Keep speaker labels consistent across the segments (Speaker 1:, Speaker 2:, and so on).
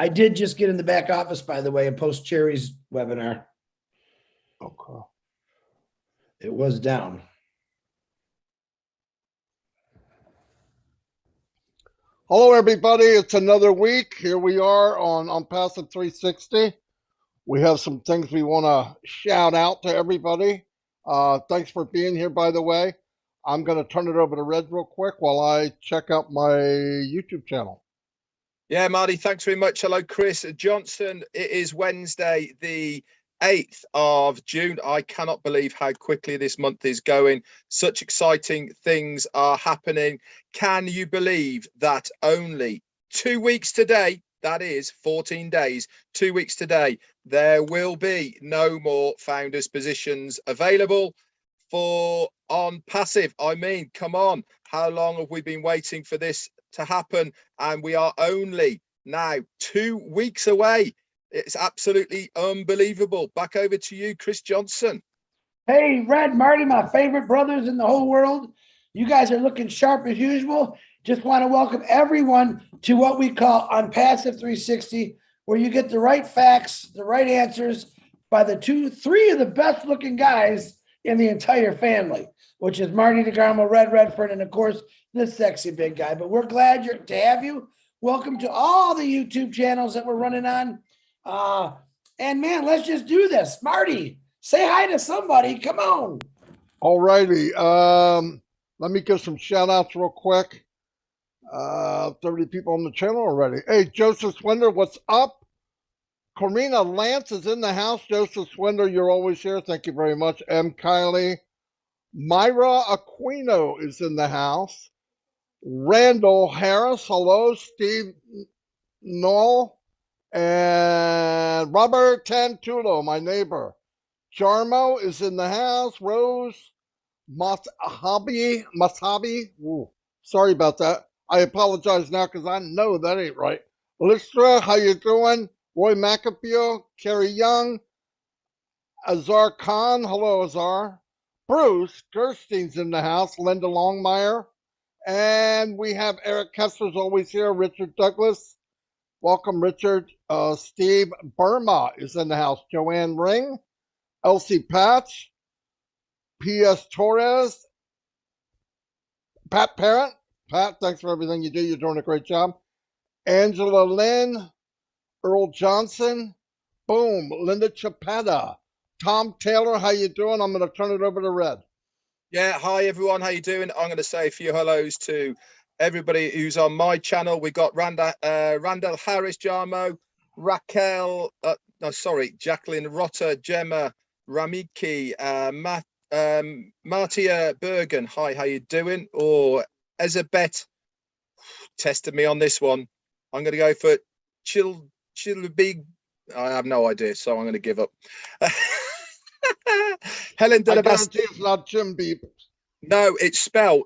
Speaker 1: I did just get in the back office, by the way, and post Cherry's webinar.
Speaker 2: Okay.
Speaker 1: It was down.
Speaker 2: Hello, everybody. It's another week. Here we are on Onpassive 360. We have some things we want to shout out to everybody. Thanks for being here, by the way. I'm going to turn it over to Red real quick while I check out my YouTube channel.
Speaker 3: Yeah, Marty, thanks very much. Hello, Chris Johnson. It is Wednesday, the 8th of June. I cannot believe how quickly this month is going. Such exciting things are happening. Can you believe that only 2 weeks today, that is 14 days, 2 weeks today, there will be no more founders positions available for Onpassive? I mean, come on, how long have we been waiting for this to happen? And we are only now 2 weeks away. It's absolutely unbelievable. Back over to you, Chris Johnson.
Speaker 1: Hey, Red, Marty, my favorite brothers in the whole world. You guys are looking sharp as usual. Just want to welcome everyone to what we call Onpassive 360, where you get the right facts, the right answers by the three of the best looking guys in the entire family, which is Marty DeGarmo, Red Redford, and of course, this sexy big guy. But we're glad to have you. Welcome to all the YouTube channels that we're running on. And man, let's just do this. Marty, say hi to somebody. Come on.
Speaker 2: All righty. Let me give some shout outs real quick. 30 people on the channel already. Hey, Joseph Swindler, what's up? Corina Lance is in the house. Joseph Swindler, you're always here. Thank you very much. M. Kylie. Myra Aquino is in the house. Randall Harris, hello. Steve Knoll. And Robert Tantulo, my neighbor. Jarmo is in the house. Rose Masabi. Ooh, sorry about that. I apologize now because I know that ain't right. Listra, how you doing? Roy McAfee, Carrie Young, Azar Khan. Hello, Azar. Bruce Gerstein's in the house. Linda Longmire. And we have Eric Kessler's always here. Richard Douglas. Welcome, Richard. Steve Burma is in the house. Joanne Ring. Elsie Patch. P.S. Torres. Pat Parent. Pat, thanks for everything you do. You're doing a great job. Angela Lynn. Earl Johnson. Boom. Linda Chapetta. Tom Taylor, how you doing? I'm going to turn it over to Red.
Speaker 3: Yeah, hi everyone. How you doing? I'm going to say a few hellos to everybody who's on my channel. We got Randall Harris, Jarmo, Raquel, Jacqueline Rotter, Gemma Ramiki, Martia Bergen. Hi, how you doing? Or Elizabeth tested me on this one. I'm going to go for Big. I have no idea, so I'm going to give up. Helen
Speaker 2: I
Speaker 3: Delabas.
Speaker 2: guarantee it's not Jim Beep.
Speaker 3: No, it's spelled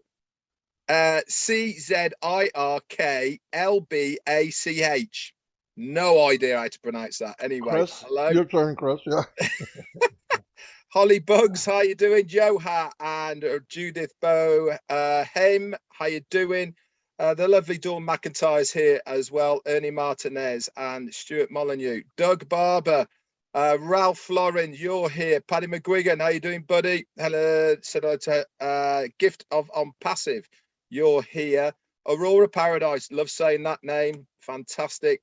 Speaker 3: CZIRKLBACH. No idea how to pronounce that. Anyway,
Speaker 2: Chris,
Speaker 3: hello.
Speaker 2: your turn, Chris. Yeah.
Speaker 3: Holly Bugs, how you doing? Joha and Judith Bow. Hem, how you doing? The lovely Dawn McIntyre's here as well. Ernie Martinez and Stuart Molyneux. Doug Barber. Ralph Florin, you're here. Paddy McGuigan, how you doing, buddy? Hello, Gift of Onpassive, you're here. Aurora Paradise, love saying that name, fantastic.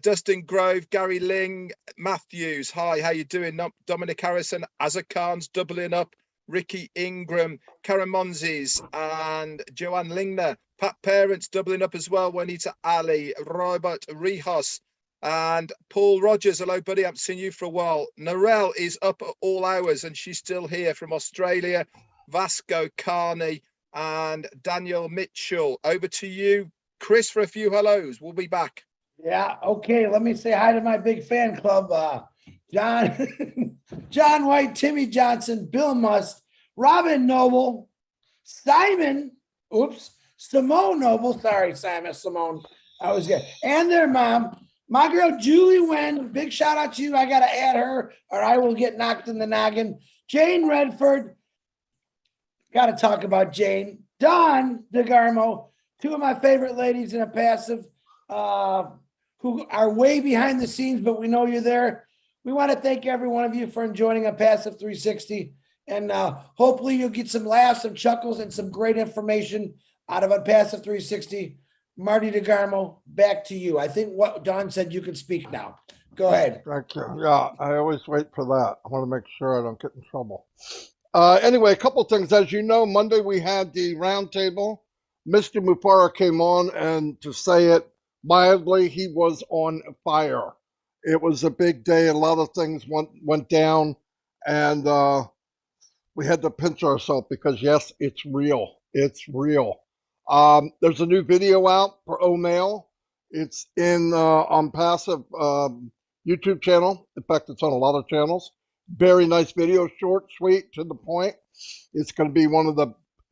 Speaker 3: Dustin Grove, Gary Ling, Matthews, hi, how you doing? Dominic Harrison, Azarkhan's doubling up. Ricky Ingram, Karen Monzes, and Joanne Lingner. Pat Parents doubling up as well. Juanita Ali, Robert Rihos, and Paul Rogers. Hello, buddy. I haven't seen you for a while. Narelle is up at all hours, and she's still here from Australia. Vasco Carney and Daniel Mitchell. Over to you, Chris, for a few hellos. We'll be back.
Speaker 1: Yeah, okay. Let me say hi to my big fan club. John White, Timmy Johnson, Bill Must, Robin Noble, Simon Noble. Sorry, Simone. I was good. And their mom. My girl, Julie Wen, big shout out to you. I got to add her or I will get knocked in the noggin. Jane Redford. Got to talk about Jane. Dawn DeGarmo, two of my favorite ladies in Onpassive. who are way behind the scenes, but we know you're there. We want to thank every one of you for joining Onpassive 360. And hopefully you'll get some laughs, some chuckles, and some great information out of Onpassive 360. Marty DeGarmo, back to you. I think what Don said, you can speak now. Go ahead.
Speaker 2: Thank you. Yeah, I always wait for that. I want to make sure I don't get in trouble. Anyway, a couple things. As you know, Monday we had the roundtable. Mr. Mufara came on, and to say it mildly, he was on fire. It was a big day. A lot of things went down, and we had to pinch ourselves because, yes, it's real. It's real. There's a new video out for O'Mail. It's in Onpassive YouTube channel. In fact, it's on a lot of channels. Very nice video, short, sweet, to the point. It's going to be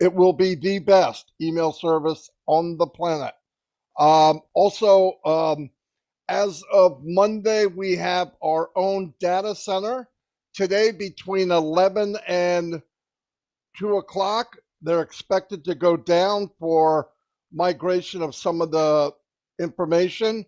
Speaker 2: it will be the best email service on the planet. Also, as of Monday, we have our own data center. Today, between 11 and 2 o'clock, they're expected to go down for migration of some of the information.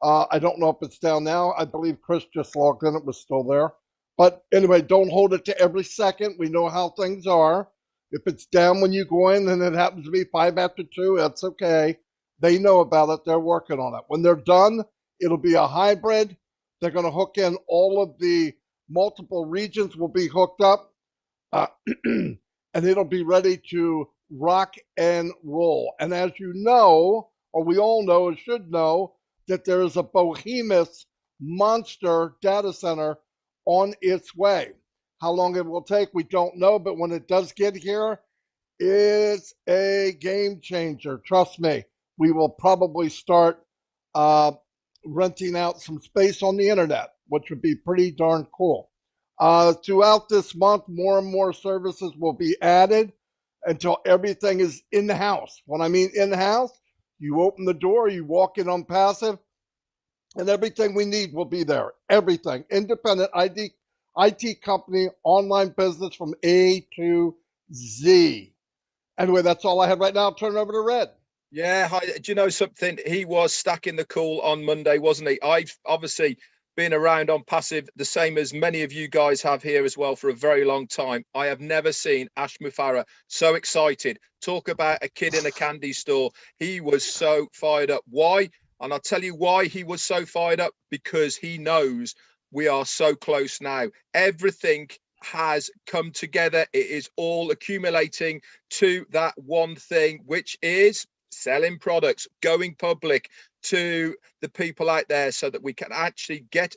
Speaker 2: I don't know if it's down now. I believe Chris just logged in. It was still there. But anyway, don't hold it to every second. We know how things are. If it's down when you go in and it happens to be 5 after 2, that's okay. They know about it. They're working on it. When they're done, it'll be a hybrid. They're going to hook in all of the multiple regions will be hooked up. And it'll be ready to rock and roll. And as you know, or we all know or should know, that there is a behemoth monster data center on its way. How long it will take, we don't know, but when it does get here, it's a game changer. Trust me, we will probably start renting out some space on the internet, which would be pretty darn cool. Throughout this month, more and more services will be added until everything is in-house. When I mean in-house, you open the door, you walk in Onpassive, and everything we need will be there. Everything. Independent IT company, online business from A to Z. Anyway, that's all I have right now. I'll turn it over to Red.
Speaker 3: Yeah, hi. Do you know something? He was stacking the call on Monday, wasn't he? I've obviously been around Onpassive, the same as many of you guys have here as well, for a very long time. I have never seen Ash Mufara so excited. Talk about a kid in a candy store. He was so fired up. Why? And I'll tell you why he was so fired up, because he knows we are so close now. Everything has come together. It is all accumulating to that one thing, which is selling products, going public to the people out there so that we can actually get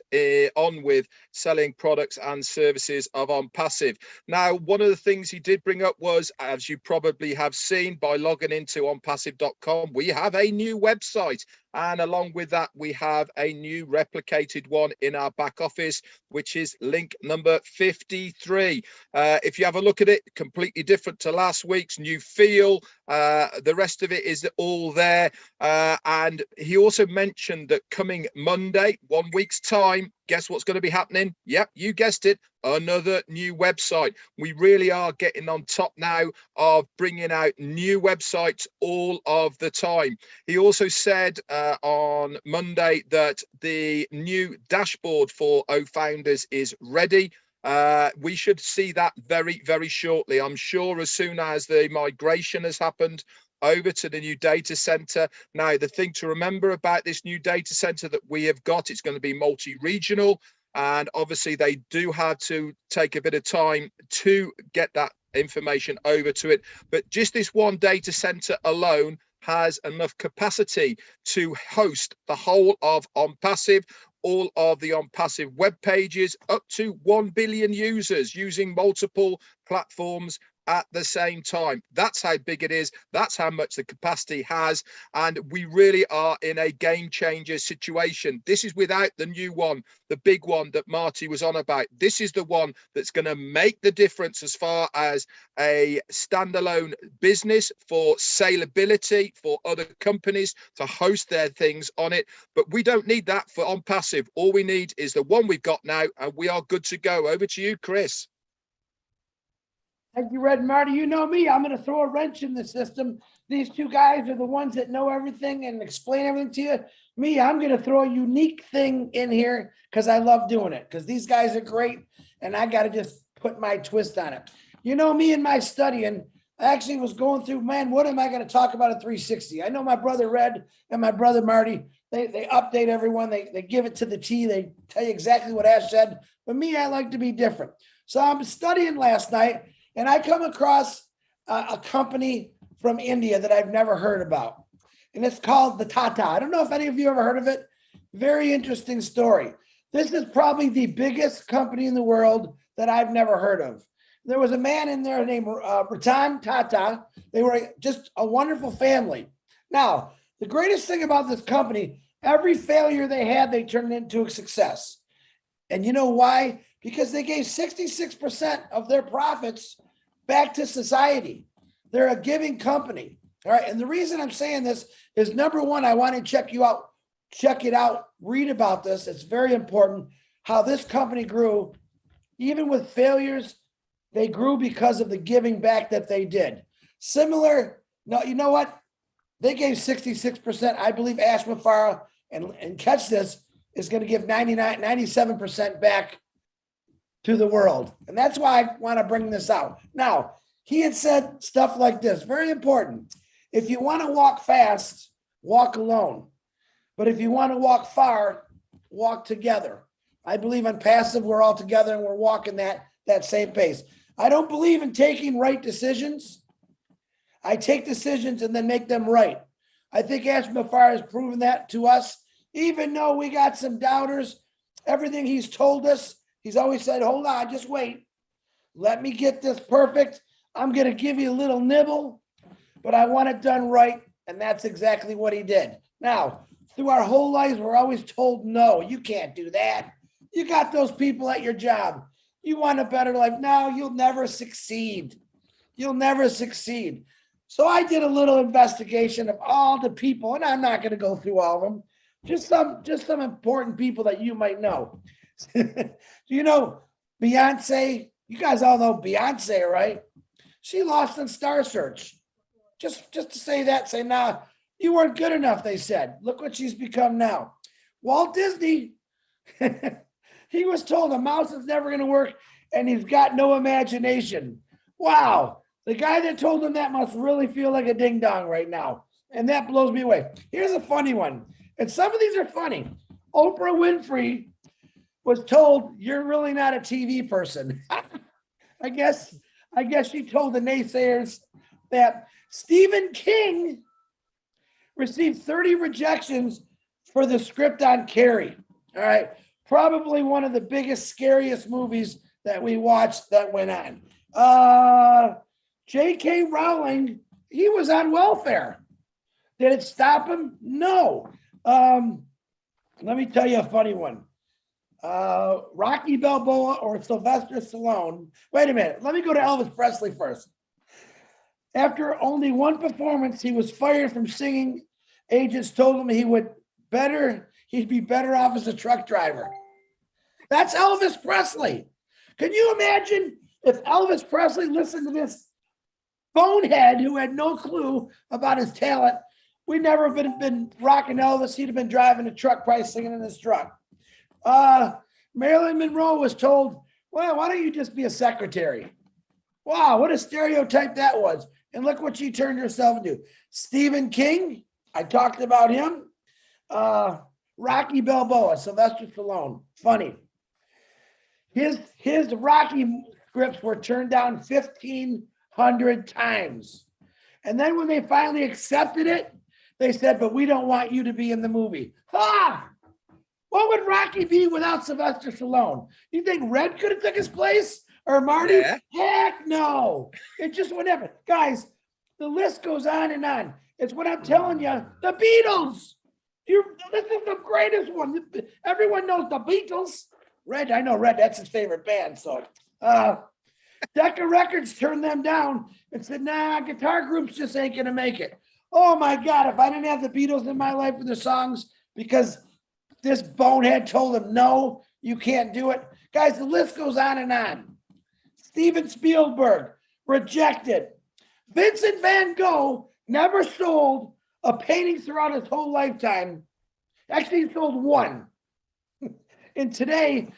Speaker 3: on with selling products and services of Onpassive. Now, one of the things he did bring up was, as you probably have seen by logging into onpassive.com, we have a new website. And along with that, we have a new replicated one in our back office, which is link number 53. If you have a look at it, completely different to last week's, new feel. The rest of it is all there. And he also mentioned that coming Monday, 1 week's time, guess what's going to be happening? Yep, you guessed it. Another new website. We really are getting on top now of bringing out new websites all of the time. He also said on Monday that the new dashboard for O-Founders is ready. We should see that very, very shortly. I'm sure as soon as the migration has happened over to the new data center. Now, the thing to remember about this new data center that we have got, it's going to be multi-regional. And obviously they do have to take a bit of time to get that information over to it. But just this one data center alone has enough capacity to host the whole of Onpassive, all of the Onpassive web pages, up to 1 billion users using multiple platforms at the same time. That's how big it is. That's how much the capacity has. And we really are in a game changer situation. This is without the new one, the big one that Marty was on about. This is the one that's going to make the difference as far as a standalone business for saleability for other companies to host their things on it. But we don't need that for Onpassive. All we need is the one we've got now, and we are good to go. Over to you, Chris.
Speaker 1: Thank you, Red. Marty, you know me. I'm going to throw a wrench in the system. These two guys are the ones that know everything and explain everything to you. Me, I'm going to throw a unique thing in here because I love doing it because these guys are great and I got to just put my twist on it. You know, me and my studying, I actually was going through, man, what am I going to talk about at 360? I know my brother Red and my brother Marty, they update everyone. They give it to the T. They tell you exactly what Ash said. But me, I like to be different. So I'm studying last night and I come across a company from India that I've never heard about. And it's called the Tata. I don't know if any of you ever heard of it. Very interesting story. This is probably the biggest company in the world that I've never heard of. There was a man in there named Ratan Tata. They were just a wonderful family. Now, the greatest thing about this company, every failure they had, they turned into a success. And you know why? Because they gave 66% of their profits back to society. They're a giving company. All right. And the reason I'm saying this is, number one, I want to check it out, read about this. It's very important how this company grew. Even with failures, they grew because of the giving back that they did. Similar, no, you know what? They gave 66%. I believe Ash Mafara, and catch this, is going to give 97% back to the world. And that's why I want to bring this out. Now, he had said stuff like this, very important. If you want to walk fast, walk alone. But if you want to walk far, walk together. I believe Onpassive, we're all together and we're walking that same pace. I don't believe in taking right decisions. I take decisions and then make them right. I think Ash Mafar has proven that to us. Even though we got some doubters, everything he's told us, he's always said, hold on, just wait. Let me get this perfect. I'm going to give you a little nibble, but I want it done right. And that's exactly what he did. Now, through our whole lives, we're always told, no, you can't do that. You got those people at your job. You want a better life. No, you'll never succeed. You'll never succeed. So I did a little investigation of all the people, and I'm not going to go through all of them. Just some important people that you might know. You know, Beyonce, you guys all know Beyonce, right? She lost in Star Search. Just to say that, say, nah, you weren't good enough, they said. Look what she's become now. Walt Disney, he was told a mouse is never going to work and he's got no imagination. Wow. The guy that told him that must really feel like a ding dong right now. And that blows me away. Here's a funny one. And some of these are funny. Oprah Winfrey was told, you're really not a TV person. I guess she told the naysayers that Stephen King received 30 rejections for the script on Carrie. All right. Probably one of the biggest, scariest movies that we watched that went on. J.K. Rowling, he was on welfare. Did it stop him? No. Let me tell you a funny one. Rocky Balboa or Sylvester Stallone. Wait a minute. Let me go to Elvis Presley first. After only one performance, he was fired from singing. Agents told him he'd be better off as a truck driver. That's Elvis Presley. Can you imagine if Elvis Presley listened to this bonehead who had no clue about his talent? We'd never have been rocking Elvis. He'd have been driving a truck, probably singing in his truck. Marilyn Monroe was told, well, why don't you just be a secretary? Wow, what a stereotype that was. And look what she turned herself into. Stephen King, I talked about him. Rocky Balboa, Sylvester Stallone, funny. His Rocky scripts were turned down 1,500 times. And then when they finally accepted it, they said, but we don't want you to be in the movie. What would Rocky be without Sylvester Stallone? You think Red could have took his place? Or Marty? Yeah. Heck no. It just would never. Guys, the list goes on and on. It's what I'm telling you. The Beatles. This is the greatest one. Everyone knows the Beatles. Red, I know Red, that's his favorite band. So Decca Records turned them down and said, nah, guitar groups just ain't going to make it. Oh my God, if I didn't have the Beatles in my life with their songs because this bonehead told them, no, you can't do it. Guys, the list goes on and on. Steven Spielberg, rejected. Vincent van Gogh never sold a painting throughout his whole lifetime. Actually, he sold one. And today,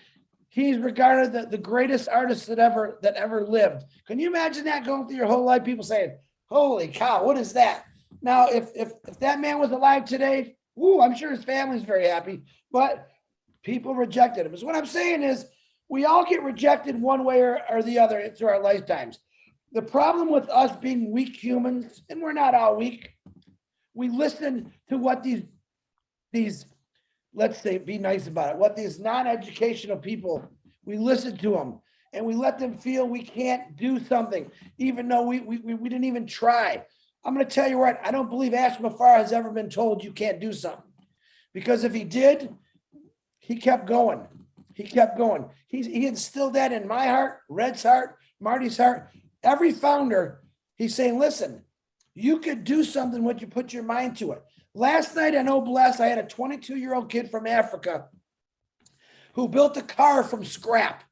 Speaker 1: he's regarded the greatest artist that ever lived. Can you imagine that going through your whole life? People saying, "Holy cow, what is that?" Now, if that man was alive today, I'm sure his family's very happy. But people rejected him. So what I'm saying is, we all get rejected one way or the other through our lifetimes. The problem with us being weak humans, and we're not all weak, we listen to what these let's say, be nice about it, what these non-educational people, we listen to them and we let them feel we can't do something, even though we didn't even try. I'm going to tell you what, I don't believe Ash Mafara has ever been told you can't do something, because if he did, he kept going. He kept going. He instilled that in my heart, Red's heart, Marty's heart. Every founder, he's saying, listen, you could do something when you put your mind to it. Last night on Oblast, I had a 22-year-old kid from Africa who built a car from scrap.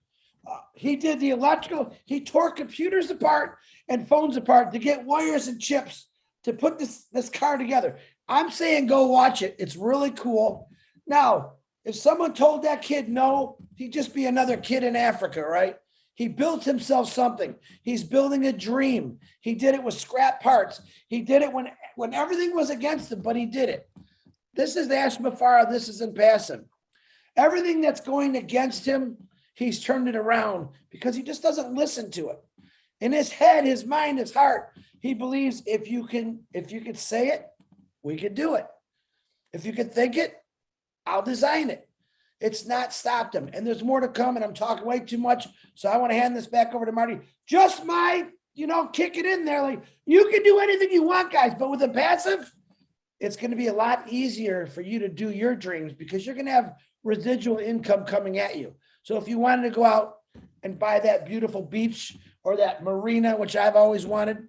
Speaker 1: He did the electrical. He tore computers apart and phones apart to get wires and chips to put this car together. I'm saying go watch it. It's really cool. Now, if someone told that kid no, he'd just be another kid in Africa, right? He built himself something. He's building a dream. He did it with scrap parts. He did it when everything was against him, but he did it. This is Ash Mafara. This is Onpassive. Everything that's going against him, he's turned it around because he just doesn't listen to it. In his head, his mind, his heart, he believes if you could say it, we could do it. If you could think it, I'll design it. It's not stopped him. And there's more to come, and I'm talking way too much. So I want to hand this back over to Marty. Just my, kick it in there. Like, you can do anything you want, guys, but with Onpassive, it's going to be a lot easier for you to do your dreams because you're going to have residual income coming at you. So if you wanted to go out and buy that beautiful beach or that marina, which I've always wanted,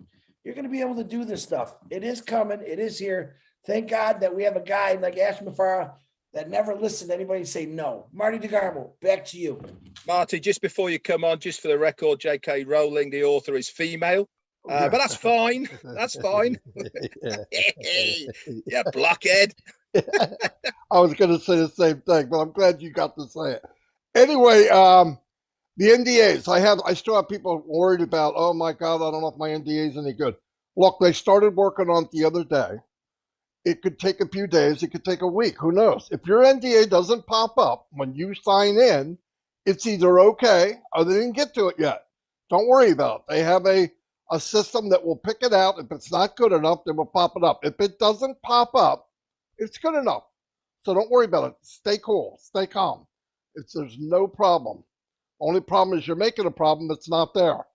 Speaker 1: you're going to be able to do this stuff. It is coming. It is here. Thank God that we have a guy like Ash Mafara that never listened to anybody say no. Marty DeGarmo, back to you.
Speaker 3: Marty, just before you come on, just for the record, J.K. Rowling, the author, is female. But that's fine. That's fine. Yeah, blockhead.
Speaker 2: I was going to say the same thing, but I'm glad you got to say it. Anyway, the NDAs. I still have people worried about, oh my God, I don't know if my NDA is any good. Look, they started working on it the other day. It could take a few days. It could take a week. Who knows? If your NDA doesn't pop up when you sign in, it's either okay or they didn't get to it yet. Don't worry about it. They have a system that will pick it out. If it's not good enough, they will pop it up. If it doesn't pop up, it's good enough. So don't worry about it. Stay cool. Stay calm. There's no problem. Only problem is you're making a problem that's not there.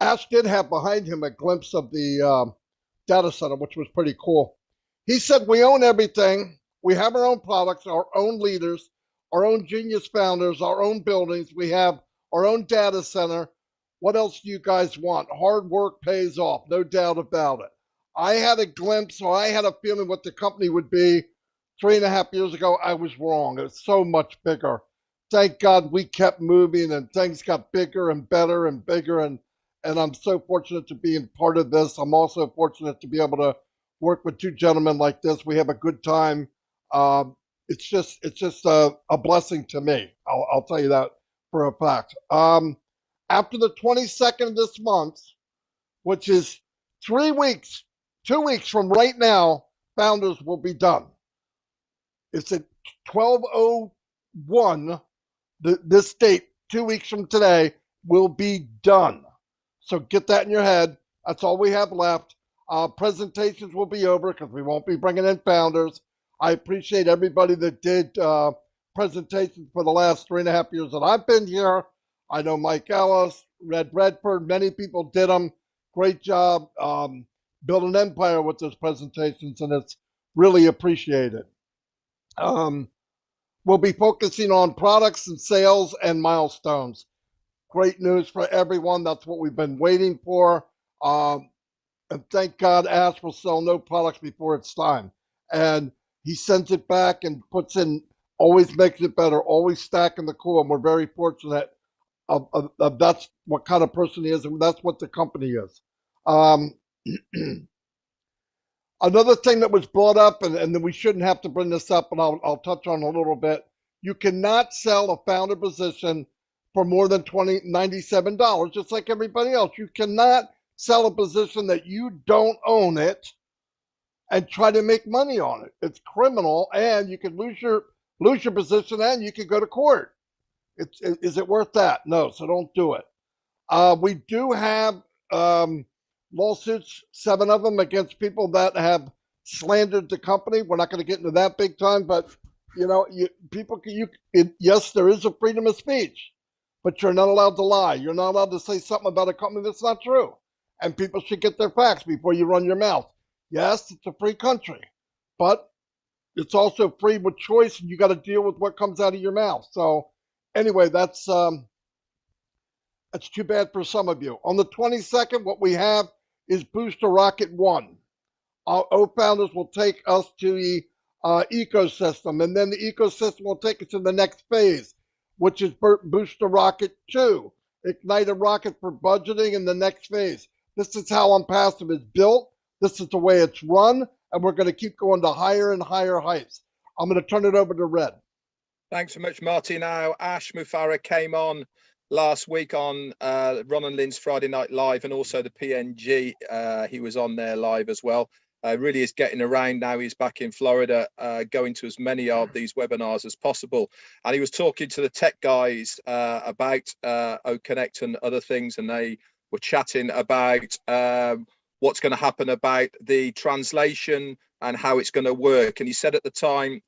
Speaker 2: Ash did have behind him a glimpse of the data center, which was pretty cool. He said, we own everything. We have our own products, our own leaders, our own genius founders, our own buildings. We have our own data center. What else do you guys want? Hard work pays off, no doubt about it. I had a glimpse, or I had a feeling what the company would be 3.5 years ago. I was wrong. It was so much bigger. Thank God we kept moving and things got bigger and better and bigger. And I'm so fortunate to be in part of this. I'm also fortunate to be able to work with two gentlemen like this. We have a good time. It's just a blessing to me. I'll tell you that for a fact. After the 22nd of this month, which is 2 weeks from right now, Founders will be done. It's at 12:01. This date, 2 weeks from today, will be done. So get that in your head. That's all we have left. Presentations will be over because we won't be bringing in founders. I appreciate everybody that did presentations for the last 3.5 years that I've been here. I know Mike Ellis, Red Redford, many people did them. Great job. Build an empire with those presentations, and it's really appreciated. We'll be focusing on products and sales and milestones. Great news for everyone. That's what we've been waiting for. And thank God Ash will sell no products before it's time. And he sends it back and puts in, always makes it better, always stacking the core. And we're very fortunate of that's what kind of person he is, and that's what the company is. Another thing that was brought up, and then we shouldn't have to bring this up, and I'll touch on a little bit. You cannot sell a founder position for more than $97, just like everybody else. You cannot sell a position that you don't own it and try to make money on it. It's criminal, and you could lose your position, and you could go to court. Is it worth that? No, so don't do it. We do have lawsuits, 7 of them, against people that have slandered the company. We're not going to get into that big time, but yes, there is a freedom of speech, but you're not allowed to lie. You're not allowed to say something about a company that's not true, and people should get their facts before you run your mouth. Yes, it's a free country, but it's also free with choice, and you got to deal with what comes out of your mouth. So anyway, that's too bad for some of you. On the 22nd, what we have is Booster Rocket 1. Our O-Founders will take us to the ecosystem, and then the ecosystem will take us to the next phase, which is Booster Rocket 2. Ignite a rocket for budgeting in the next phase. This is how Onpassive is built. This is the way it's run, and we're going to keep going to higher and higher heights. I'm going to turn it over to Red.
Speaker 3: Thanks so much, Marty. Now, Ash Mufareh came on last week on Ron and Lynn's Friday Night Live, and also the PNG. He was on there live as well. Really is getting around now. He's back in Florida, going to as many of these webinars as possible. And he was talking to the tech guys about OConnect and other things, and they were chatting about what's going to happen about the translation and how it's going to work. And he said at the time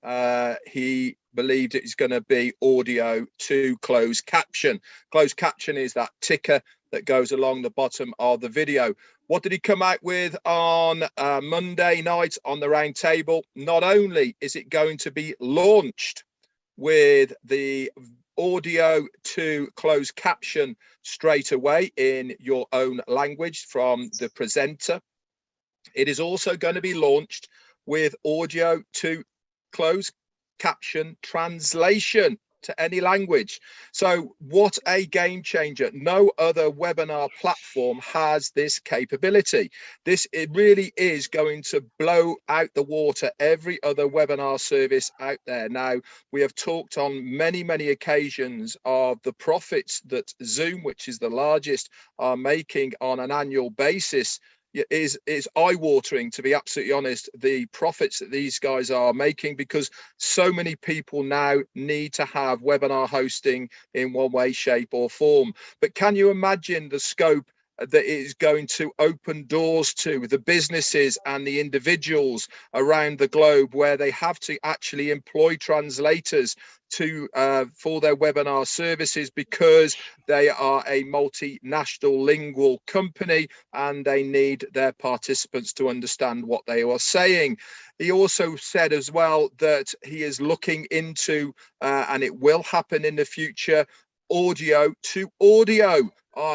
Speaker 3: he believed it's going to be audio to closed caption. Closed caption is that ticker that goes along the bottom of the video. What did he come out with on Monday night on the round table? Not only is it going to be launched with the audio to closed caption straight away in your own language from the presenter, it is also going to be launched with audio to closed caption translation to any language. So what a game changer. No other webinar platform has this capability. It really is going to blow out the water every other webinar service out there. Now, we have talked on many occasions of the profits that Zoom, which is the largest, are making on an annual basis. Is eye-watering, to be absolutely honest, the profits that these guys are making, because so many people now need to have webinar hosting in one way, shape or form. But can you imagine the scope that is going to open doors to the businesses and the individuals around the globe, where they have to actually employ translators to for their webinar services, because they are a multinational lingual company and they need their participants to understand what they are saying. He also said as well that he is looking into, and it will happen in the future, audio to audio.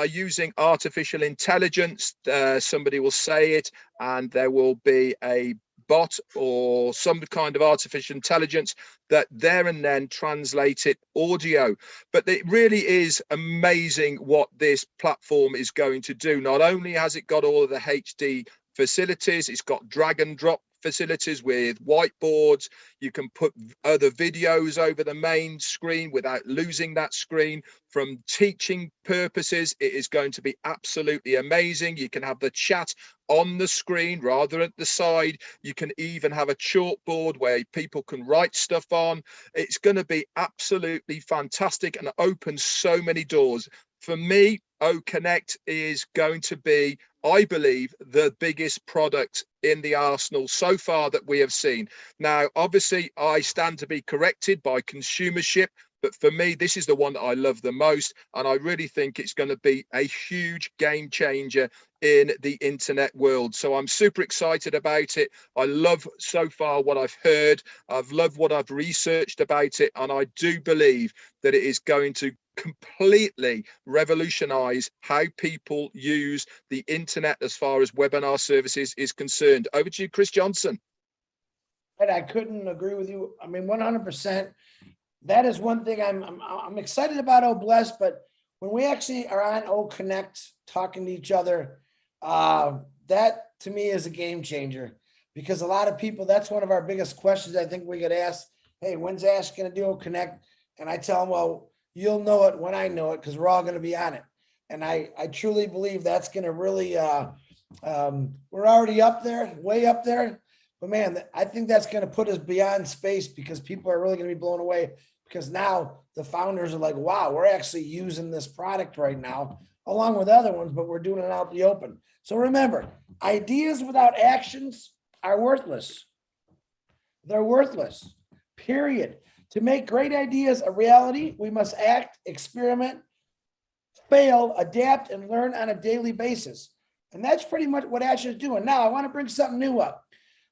Speaker 3: Using artificial intelligence. Somebody will say it and there will be a bot or some kind of artificial intelligence that there and then translate it audio. But it really is amazing what this platform is going to do. Not only has it got all of the HD facilities, it's got drag and drop facilities with whiteboards. You can put other videos over the main screen without losing that screen. From teaching purposes, it is going to be absolutely amazing. You can have the chat on the screen rather than at the side. You can even have a chalkboard where people can write stuff on. It's going to be absolutely fantastic and open so many doors. For me, OConnect is going to be, I believe, the biggest product in the arsenal so far that we have seen. Now, obviously, I stand to be corrected by consumership, but for me, this is the one that I love the most. And I really think it's going to be a huge game changer in the internet world. So I'm super excited about it. I love so far what I've heard. I've loved what I've researched about it. And I do believe that it is going to completely revolutionize how people use the internet as far as webinar services is concerned. Over to you, Chris Johnson.
Speaker 1: I couldn't agree with you. I mean, 100%. That is one thing I'm excited about OBless, but when we actually are on OConnect talking to each other, that to me is a game changer. because a lot of people, that's one of our biggest questions I think we get asked. Hey, when's Ash going to do a connect? And I tell them, well, you'll know it when I know it because we're all going to be on it. And I truly believe that's going to really, we're already up there, way up there. But man, I think that's going to put us beyond space because people are really going to be blown away because now the founders are like, wow, we're actually using this product right now along with other ones, but we're doing it out in the open. So remember, ideas without actions are worthless. They're worthless, period. To make great ideas a reality, we must act, experiment, fail, adapt, and learn on a daily basis. And that's pretty much what Ash is doing. Now, I want to bring something new up.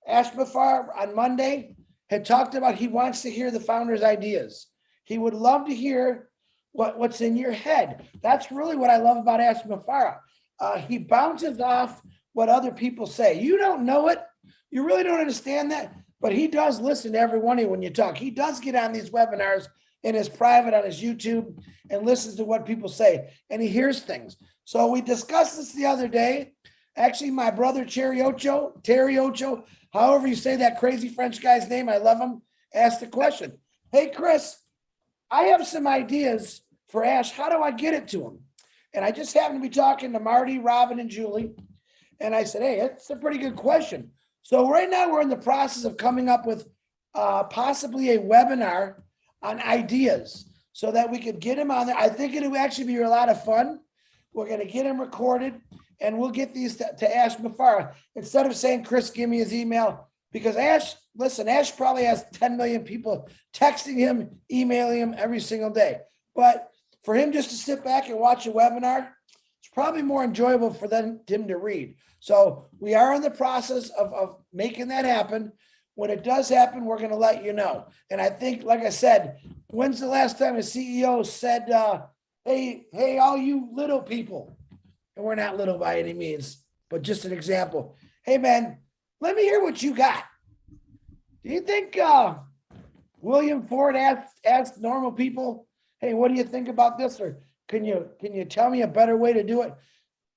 Speaker 1: Ash Bafar on Monday had talked about he wants to hear the founders' ideas. He would love to hear what's in your head. That's really what I love about Ash Bafar. He bounces off what other people say. You don't know it. You really don't understand that. But he does listen to every one of you when you talk. He does get on these webinars in his private on his YouTube and listens to what people say. And he hears things. So we discussed this the other day. Actually, my brother Terry Ocho, however you say that crazy French guy's name, I love him, asked the question. Hey, Chris, I have some ideas for Ash. How do I get it to him? And I just happened to be talking to Marty, Robin, and Julie. And I said, hey, it's a pretty good question. So right now we're in the process of coming up with possibly a webinar on ideas so that we could get him on there. I think it would actually be a lot of fun. We're going to get him recorded and we'll get these to Ash Bafar. Instead of saying, Chris, give me his email, because Ash probably has 10 million people texting him, emailing him every single day. But for him just to sit back and watch a webinar, it's probably more enjoyable for him to read. So we are in the process of making that happen. When it does happen, we're going to let you know. And I think, like I said, when's the last time a CEO said, hey, all you little people, and we're not little by any means, but just an example. Hey, man, let me hear what you got. Do you think William Ford asked normal people, hey, what do you think about this? Or can you tell me a better way to do it?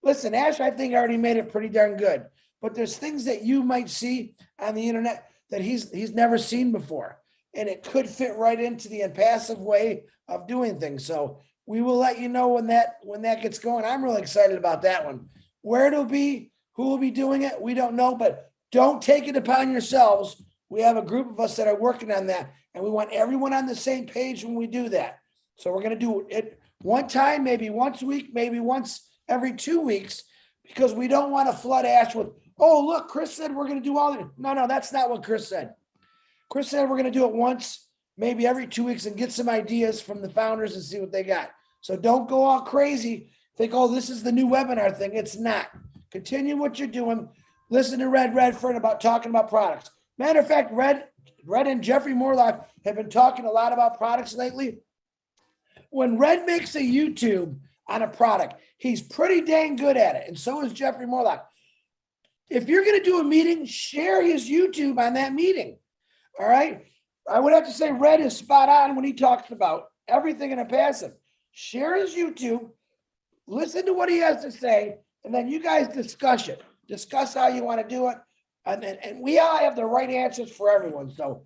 Speaker 1: Listen, Ash, I think already made it pretty darn good, but there's things that you might see on the internet that he's never seen before. And it could fit right into the Onpassive way of doing things. So we will let you know when that gets going. I'm really excited about that one. Where it'll be, who will be doing it, we don't know, but don't take it upon yourselves. We have a group of us that are working on that, and we want everyone on the same page when we do that. So we're going to do it one time, maybe once a week, maybe once every 2 weeks, because we don't want to flood Ash with, oh, look, Chris said we're going to do all that. No, that's not what Chris said. Chris said we're going to do it once, maybe every 2 weeks, and get some ideas from the founders and see what they got. So don't go all crazy. Think, oh, this is the new webinar thing. It's not. Continue what you're doing. Listen to Red Redfern about talking about products. Matter of fact, Red and Jeffrey Morlock have been talking a lot about products lately. When Red makes a YouTube on a product, he's pretty dang good at it. And so is Jeffrey Morlock. If you're going to do a meeting, share his YouTube on that meeting. All right. I would have to say Red is spot on when he talks about everything in Onpassive. Share his YouTube, listen to what he has to say, and then you guys discuss it. Discuss how you want to do it. And we all have the right answers for everyone. So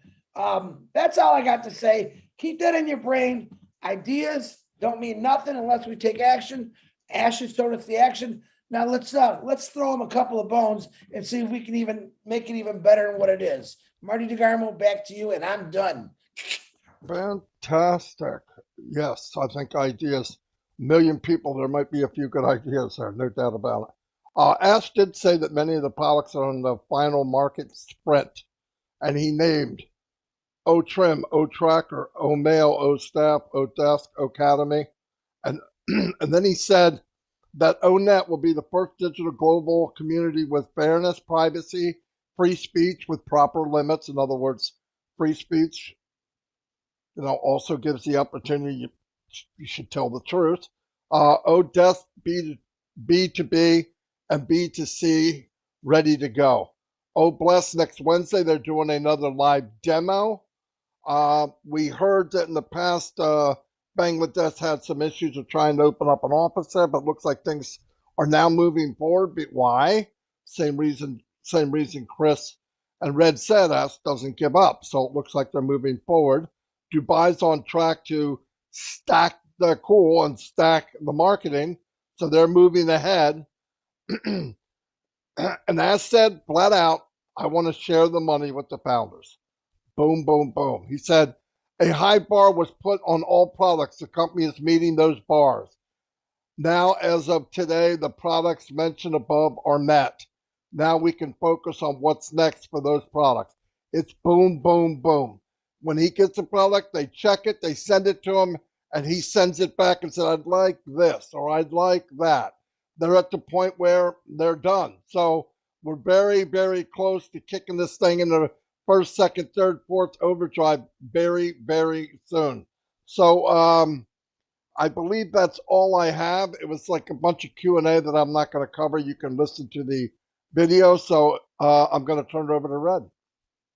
Speaker 1: that's all I got to say. Keep that in your brain. Ideas don't mean nothing unless we take action. Ash has showed us the action. Now let's throw him a couple of bones and see if we can even make it even better than what it is. Marty DeGarmo, back to you, and I'm done.
Speaker 2: Fantastic. Yes, I think ideas, million people, there might be a few good ideas there, no doubt about it. Ash did say that many of the products are in the final market sprint, and he named O-Trim, O-Tracker, O-Mail, O-Staff, O-Desk, O-Academy, and and then he said that O-Net will be the first digital global community with fairness, privacy, free speech with proper limits. In other words, free speech, also gives the opportunity, you should tell the truth. O-Desk, B2B, and B2C ready to go. O-Bless, next Wednesday, they're doing another live demo. We heard that in the past, Bangladesh had some issues of trying to open up an office there, but looks like things are now moving forward. But why? Same reason Chris And Red said S doesn't give up. So it looks like they're moving forward. Dubai's on track to stack the cool and stack the marketing. So they're moving ahead. And as said flat out, I want to share the money with the founders. Boom, boom, boom. He said a high bar was put on all products. The company is meeting those bars. Now, as of today, the products mentioned above are met. Now we can focus on what's next for those products. It's boom, boom, boom. When he gets a product, they check it, they send it to him, and he sends it back and said, I'd like this or I'd like that. They're at the point where they're done. So we're very, very close to kicking this thing into first, second, third, fourth overdrive very, very soon. So I believe that's all I have. It was like a bunch of Q&A that I'm not going to cover. You can listen to the video. So I'm going to turn it over to Red.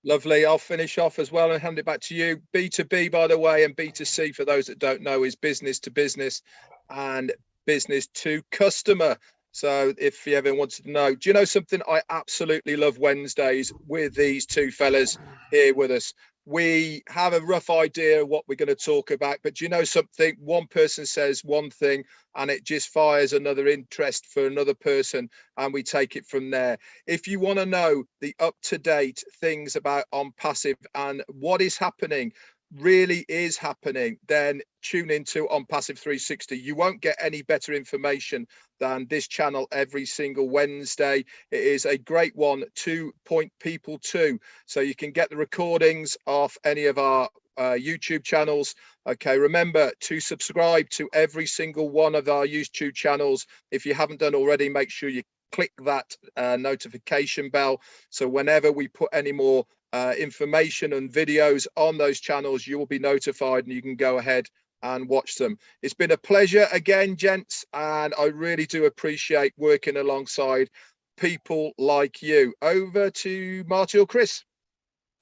Speaker 3: Lovely. I'll finish off as well and hand it back to you. B2B, by the way, and B2C, for those that don't know, is business to business and business to customer. So if you ever wanted to know, do you know something? I absolutely love Wednesdays with these two fellas here with us. We have a rough idea of what we're going to talk about, but do you know something? One person says one thing and it just fires another interest for another person, and we take it from there. If you want to know the up-to-date things about Onpassive and what is happening, really is happening, then tune into Onpassive 360. You won't get any better information than this channel every single Wednesday. It is a great one to point people to, so you can get the recordings off any of our YouTube channels. Okay, remember to subscribe to every single one of our YouTube channels. If you haven't done already, make sure you click that notification bell, so whenever we put any more information and videos on those channels, you will be notified and you can go ahead and watch them. It's been a pleasure again, gents, and I really do appreciate working alongside people like you. Over to Marty or Chris.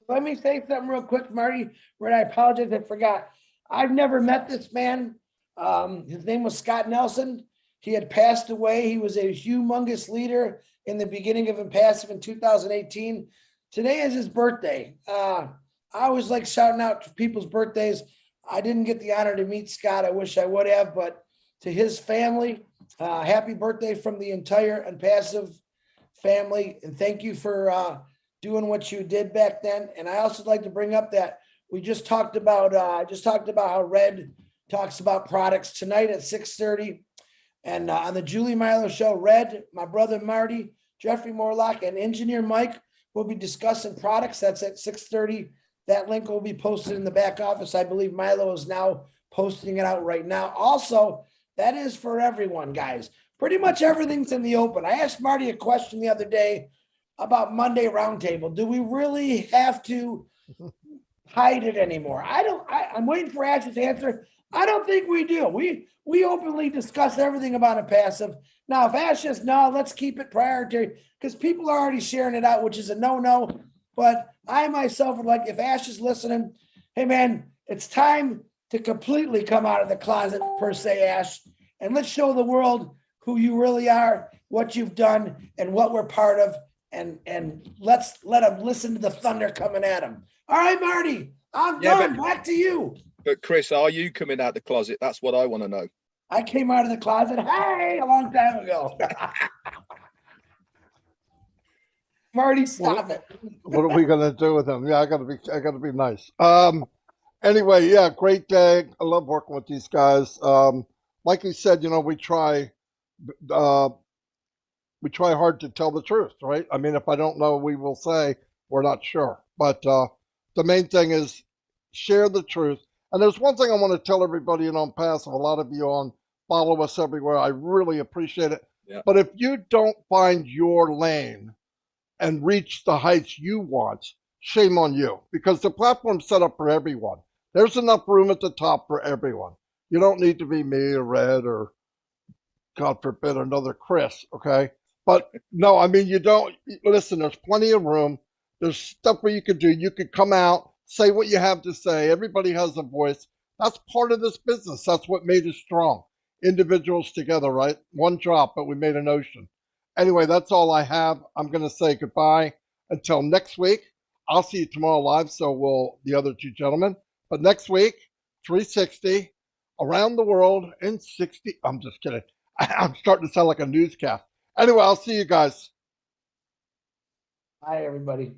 Speaker 1: Let me say something real quick, Marty, where I apologize, I forgot. I've never met this man. His name was Scott Nelson. He had passed away. He was a humongous leader in the beginning of Onpassive in 2018. Today is his birthday. I always like shouting out to people's birthdays. I didn't get the honor to meet Scott. I wish I would have, but to his family, happy birthday from the entire Onpassive family. And thank you for doing what you did back then. And I also like to bring up that we just talked about how Red talks about products tonight at 6:30. And on the Julie Milo show, Red, my brother Marty, Jeffrey Morlock, and engineer Mike will be discussing products. That's at 6:30. That link will be posted in the back office. I believe Milo is now posting it out right now. Also, that is for everyone, guys. Pretty much everything's in the open. I asked Marty a question the other day about Monday Roundtable. Do we really have to hide it anymore? I'm waiting for Ash's answer. I don't think we do. We openly discuss everything about Onpassive. Now, if Ash says no, let's keep it proprietary, because people are already sharing it out, which is a no-no. But I myself would like, if Ash is listening, hey man, it's time to completely come out of the closet, per se, Ash, and let's show the world who you really are, what you've done, and what we're part of, and let's let them listen to the thunder coming at them. All right, Marty, I'm done. Back to you.
Speaker 3: But Chris, are you coming out the closet? That's what I want to know.
Speaker 1: I came out of the closet, hey, a long time ago. Marty, stop it.
Speaker 2: What are we gonna do with him? Yeah, I gotta be nice. Anyway, yeah, great day. I love working with these guys. Like you said, we try hard to tell the truth, right? I mean, if I don't know, we will say we're not sure. But the main thing is share the truth. And there's one thing I want to tell everybody in Onpassive. A lot of you follow us everywhere. I really appreciate it.
Speaker 3: Yeah.
Speaker 2: But if you don't find your lane and reach the heights you want, shame on you, because the platform's set up for everyone. There's enough room at the top for everyone. You don't need to be me or Red or, God forbid, another Chris, okay? But no, I mean, you don't, listen, there's plenty of room. There's stuff where you could do. You could come out, say what you have to say. Everybody has a voice. That's part of this business. That's what made us strong. Individuals together, right? One drop, but we made an ocean. Anyway, that's all I have. I'm going to say goodbye until next week. I'll see you tomorrow live. So will the other two gentlemen. But next week, 360 around the world in 60. I'm just kidding. I'm starting to sound like a newscast. Anyway, I'll see you guys.
Speaker 1: Bye, everybody.